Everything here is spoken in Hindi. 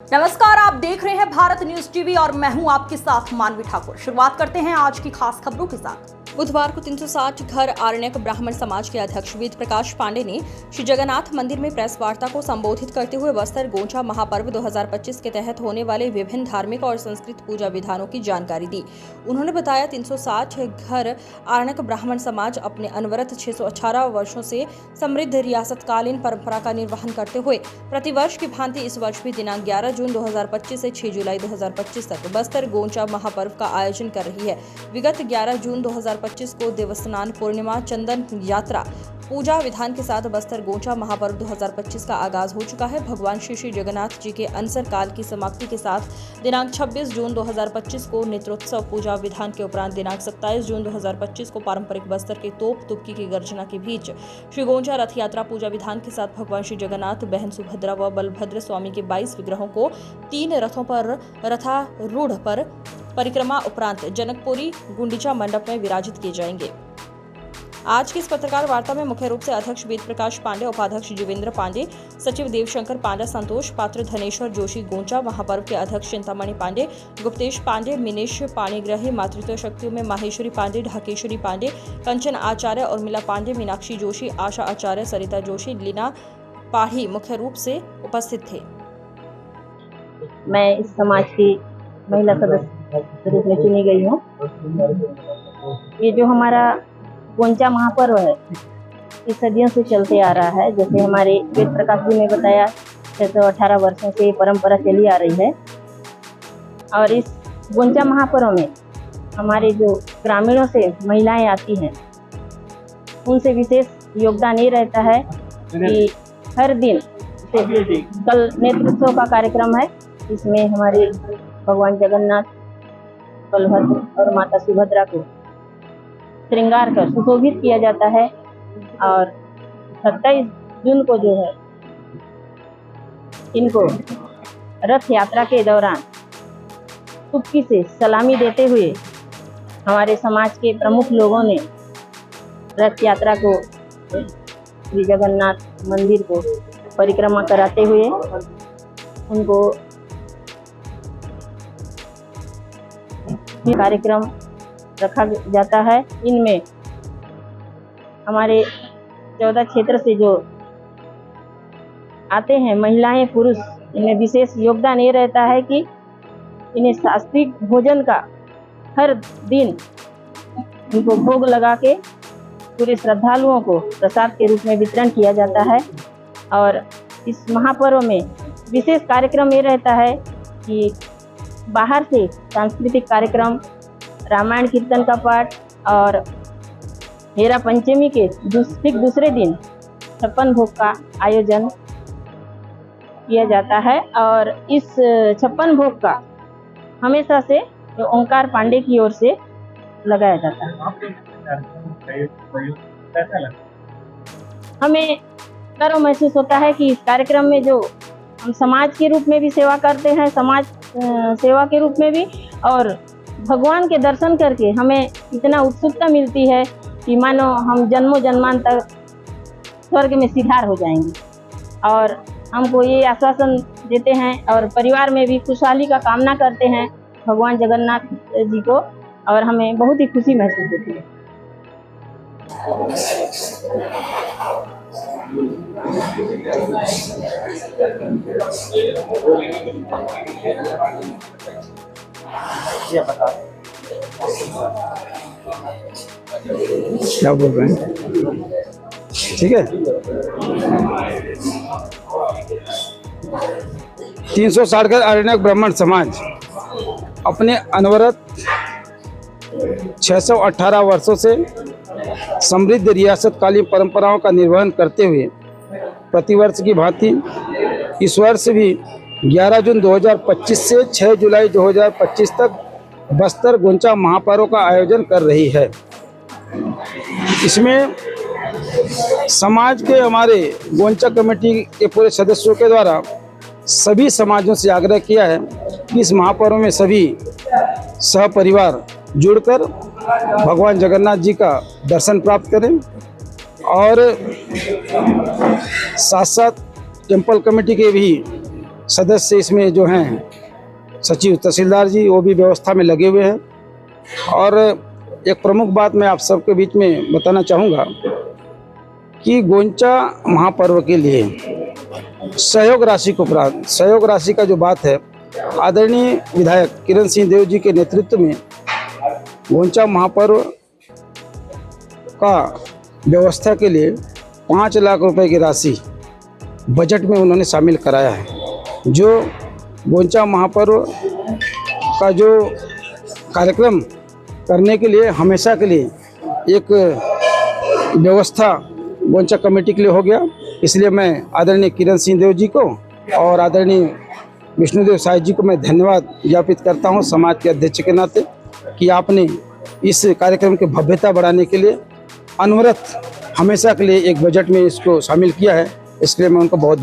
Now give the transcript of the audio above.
नमस्कार, आप देख रहे हैं भारत न्यूज टीवी और मैं हूं आपके साथ मानवी ठाकुर। शुरुआत करते हैं आज की खास खबरों के साथ। बुधवार को 360 घर आरण्यक ब्राह्मण समाज के अध्यक्ष वेद प्रकाश पांडे ने श्री जगन्नाथ मंदिर में प्रेस वार्ता को संबोधित करते हुए बस्तर गोंचा महापर्व 2025 के तहत होने वाले विभिन्न धार्मिक और संस्कृत पूजा विधानों की जानकारी दी। उन्होंने बताया 360 घर आरण्यक ब्राह्मण समाज अपने अनवरत 618 वर्षों से समृद्ध रियासतकालीन परंपरा का निर्वहन करते हुए प्रतिवर्ष की भांति इस वर्ष भी दिनांक 11 जून 2025 से 6 जुलाई 2025 तक बस्तर गोंचा महापर्व का आयोजन कर रही है। विगत 11 जून 2025 को देवस्नान पूर्णिमा चंदन यात्रा पूजा विधान के साथ बस्तर गोंचा महापर्व 2025 का आगाज हो चुका है। भगवान श्री जगन्नाथ जी के अनसर काल की समाप्ति के साथ दिनांक 26 जून 2025 को नेत्रोत्सव पूजा विधान के उपरांत दिनांक 27 जून 2025 को पारंपरिक बस्तर के तोप तुक्की की गर्जना के बीच श्री गोंचा रथ यात्रा पूजा विधान के साथ भगवान श्री जगन्नाथ, बहन सुभद्रा व बलभद्र स्वामी के 22 विग्रहों को 3 रथों पर रथारूढ़ पर परिक्रमा उपरांत जनकपुरी गुंडीचा मंडप में विराजित किए जाएंगे। आज की इस पत्रकार वार्ता में मुख्य रूप से अध्यक्ष वेद प्रकाश पांडे, उपाध्यक्ष जीवेंद्र पांडे, सचिव देवशंकर पांडे, संतोष पात्र, धनेश्वर जोशी, गोंचा महापर्व के अध्यक्ष चिंतामणि पांडे, गुप्तेश पांडे, मिनेश पाणिग्रही, मातृत्व शक्तियों में माहेश्वरी पांडे, ढाकेश्वरी पांडे, कंचन आचार्य, उर्मिला पांडे, मीनाक्षी जोशी, आशा आचार्य, सरिता जोशी, लीना पाढ़ी मुख्य रूप से उपस्थित थे। मैं इस समाज की महिला सदस्य के रूप में चुनी गई हूँ। ये जो हमारा गोंचा महापर्व है, ये सदियों से चलते आ रहा है। जैसे हमारे वेद प्रकाश जी ने बताया, 618 वर्षों से ये परंपरा चली आ रही है। और इस गोंचा महापर्व में हमारे जो ग्रामीणों से महिलाएं आती हैं, उनसे विशेष योगदान ये रहता है कि हर दिन कल नेत्रोत्सव का कार्यक्रम है। इसमें हमारे भगवान जगन्नाथ, बलभद्र और माता सुभद्रा को श्रृंगार कर सुशोभित किया जाता है। और 27 जून को जो है, इनको रथ यात्रा के दौरान तुक्की से सलामी देते हुए हमारे समाज के प्रमुख लोगों ने रथ यात्रा को श्री जगन्नाथ मंदिर को परिक्रमा कराते हुए उनको कार्यक्रम रखा जाता है। इनमें हमारे 14 क्षेत्र से जो आते हैं महिलाएं, पुरुष, इनमें विशेष योगदान ये रहता है कि इन्हें सात्विक भोजन का हर दिन इनको भोग लगा के पूरे श्रद्धालुओं को प्रसाद के रूप में वितरण किया जाता है। और इस महापर्व में विशेष कार्यक्रम ये रहता है कि बाहर से सांस्कृतिक कार्यक्रम, रामायण कीर्तन का पाठ और हेरा पंचमी के दूसरे दिन 56 भोग का आयोजन किया जाता है। और इस 56 भोग का हमेशा से ओंकार पांडे की ओर से लगाया जाता है। हमें गर्व महसूस होता है कि इस कार्यक्रम में जो हम समाज के रूप में भी सेवा करते हैं, समाज सेवा के रूप में भी, और भगवान के दर्शन करके हमें इतना उत्सुकता मिलती है कि मानो हम जन्मों जन्मांतर स्वर्ग में सिधार हो जाएंगे। और हमको ये आश्वासन देते हैं और परिवार में भी खुशहाली का कामना करते हैं भगवान जगन्नाथ जी को, और हमें बहुत ही खुशी महसूस होती है। क्या बोल रहे हैं? ठीक है। 360 घर आरण्यक ब्राह्मण समाज अपने अनवरत 618 वर्षों से समृद्ध रियासतकालीन परंपराओं का निर्वहन करते हुए प्रतिवर्ष की भांति इस वर्ष भी 11 जून 2025 से 6 जुलाई 2025 तक बस्तर गोंचा महापर्व का आयोजन कर रही है। इसमें समाज के हमारे गोंचा कमेटी के पूरे सदस्यों के द्वारा सभी समाजों से आग्रह किया है कि इस महापर्व में सभी सहपरिवार जुड़कर भगवान जगन्नाथ जी का दर्शन प्राप्त करें। और साथ साथ टेम्पल कमेटी के भी सदस्य इसमें जो हैं सचिव तहसीलदार जी वो भी व्यवस्था में लगे हुए हैं। और एक प्रमुख बात मैं आप सबके बीच में बताना चाहूँगा कि गोंचा महापर्व के लिए सहयोग राशि के उपरांत सहयोग राशि का जो बात है, आदरणीय विधायक किरण सिंह देव जी के नेतृत्व में गोंचा महापर्व का व्यवस्था के लिए 5 लाख रुपए की राशि बजट में उन्होंने शामिल कराया है। जो गोंचा महापर्व का जो कार्यक्रम करने के लिए हमेशा के लिए एक व्यवस्था गोंचा कमेटी के लिए हो गया। इसलिए मैं आदरणीय किरण सिंह देव जी को और आदरणीय विष्णुदेव साय जी को मैं धन्यवाद ज्ञापित करता हूं समाज के अध्यक्ष के नाते कि आपने इस कार्यक्रम की भव्यता बढ़ाने के लिए अनवरत हमेशा के लिए एक बजट में इसको शामिल किया है। इसलिए मैं उनको बहुत